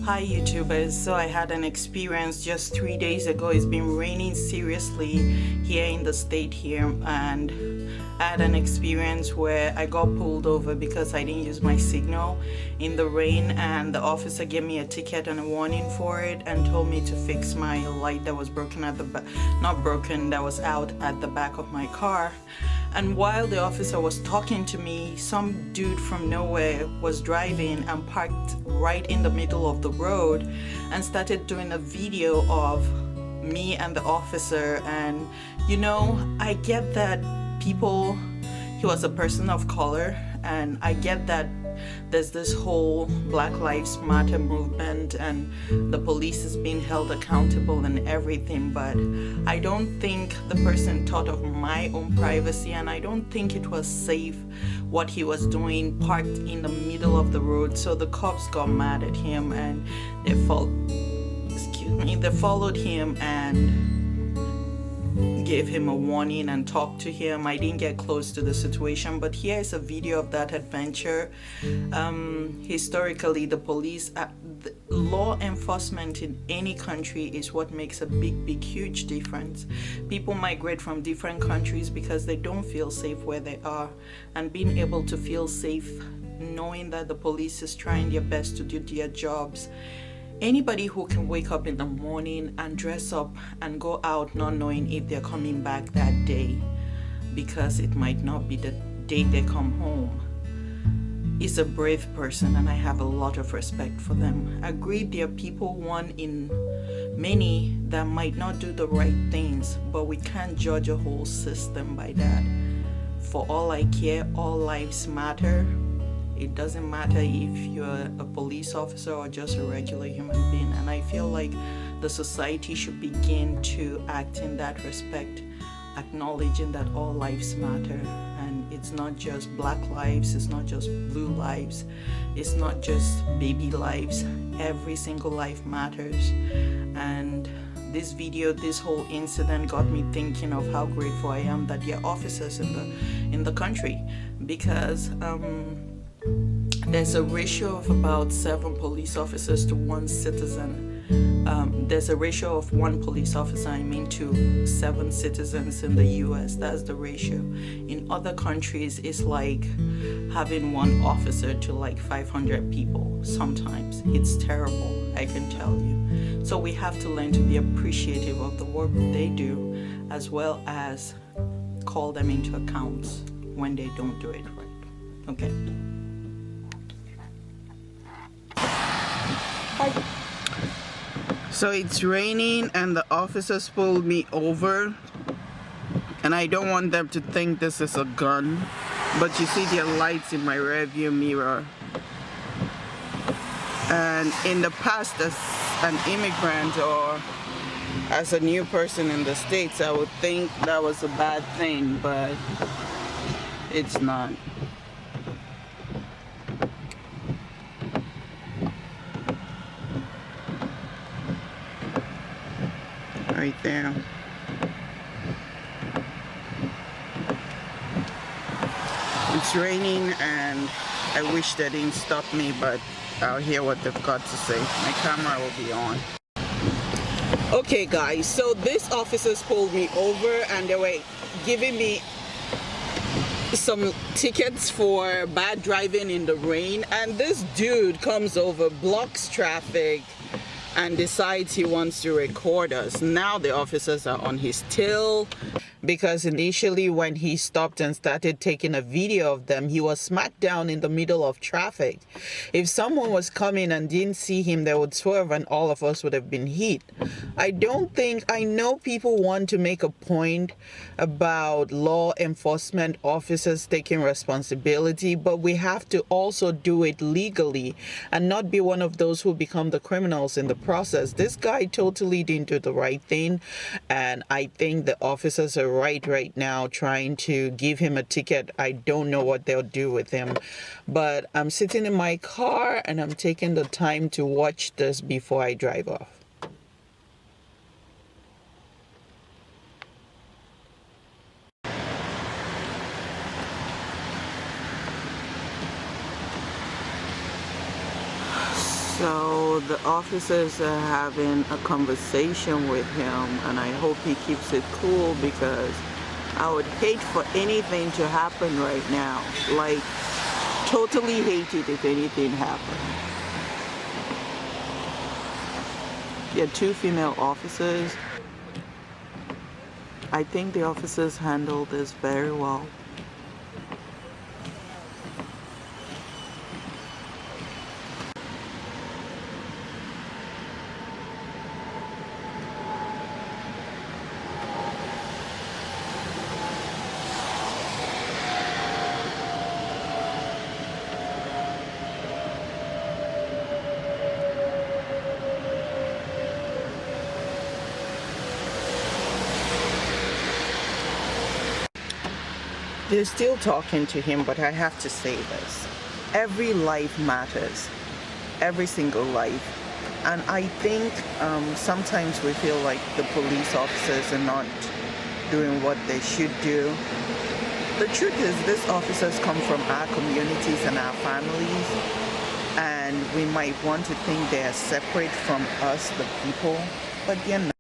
Hi YouTubers, so I had an experience just 3 days ago. It's been raining seriously here in the state here, and I had an experience where I got pulled over because I didn't use my signal in the rain, and the officer gave me a ticket and a warning for it and told me to fix my light that was broken at the back, not broken, that was out at the back of my car. And while the officer was talking to me, some dude from nowhere was driving and parked right in the middle of the road and started doing a video of me and the officer. And I get that he was a person of color, and I get that there's this whole Black Lives Matter movement and the police is being held accountable and everything, but I don't think the person thought of my own privacy, and I don't think it was safe what he was doing parked in the middle of the road. So the cops got mad at him and they followed him and gave him a warning and talked to him. I didn't get close to the situation, but here is a video of that adventure. Historically, the police, law enforcement in any country is what makes a big, huge difference. People migrate from different countries because they don't feel safe where they are, and being able to feel safe knowing that the police is trying their best to do their jobs. Anybody who can wake up in the morning and dress up and go out not knowing if they're coming back that day, because it might not be the day they come home, is a brave person, and I have a lot of respect for them. Agreed, there are people, one in many, that might not do the right things, but we can't judge a whole system by that. For all I care, all lives matter. It doesn't matter if you're a police officer or just a regular human being. And I feel like the society should begin to act in that respect, acknowledging that all lives matter. And it's not just black lives, it's not just blue lives, it's not just baby lives. Every single life matters. And this video, this whole incident got me thinking of how grateful I am that there are officers in the country, because there's a ratio of about 7 police officers to 1 citizen. There's a ratio of 1 police officer, to 7 citizens in the US. That's the ratio. In other countries, it's like having 1 officer to like 500 people sometimes. It's terrible, I can tell you. So we have to learn to be appreciative of the work they do, as well as call them into account when they don't do it right. Okay. So it's raining and the officers pulled me over, and I don't want them to think this is a gun, but you see there are lights in my rearview mirror. And in the past, as an immigrant or as a new person in the States, I would think that was a bad thing, but it's not. Right there. It's raining and I wish they didn't stop me, but I'll hear what they've got to say. My camera will be on. Okay guys, so these officers pulled me over and they were giving me some tickets for bad driving in the rain, and this dude comes over, blocks traffic, and decides he wants to record us. Now the officers are on his tail, because initially when he stopped and started taking a video of them, he was smack down in the middle of traffic. If someone was coming and didn't see him, they would swerve and all of us would have been hit. I know people want to make a point about law enforcement officers taking responsibility, but we have to also do it legally and not be one of those who become the criminals in the process. This guy totally didn't do the right thing, and I think the officers are right now trying to give him a ticket. I don't know what they'll do with him, but I'm sitting in my car and I'm taking the time to watch this before I drive off. So the officers are having a conversation with him, and I hope he keeps it cool because I would hate for anything to happen right now. Like, totally hate it if anything happened. There are two female officers. I think the officers handled this very well. They're still talking to him, but I have to say this. Every life matters. Every single life. And I think sometimes we feel like the police officers are not doing what they should do. The truth is, these officers come from our communities and our families, and we might want to think they are separate from us, the people, but they're not.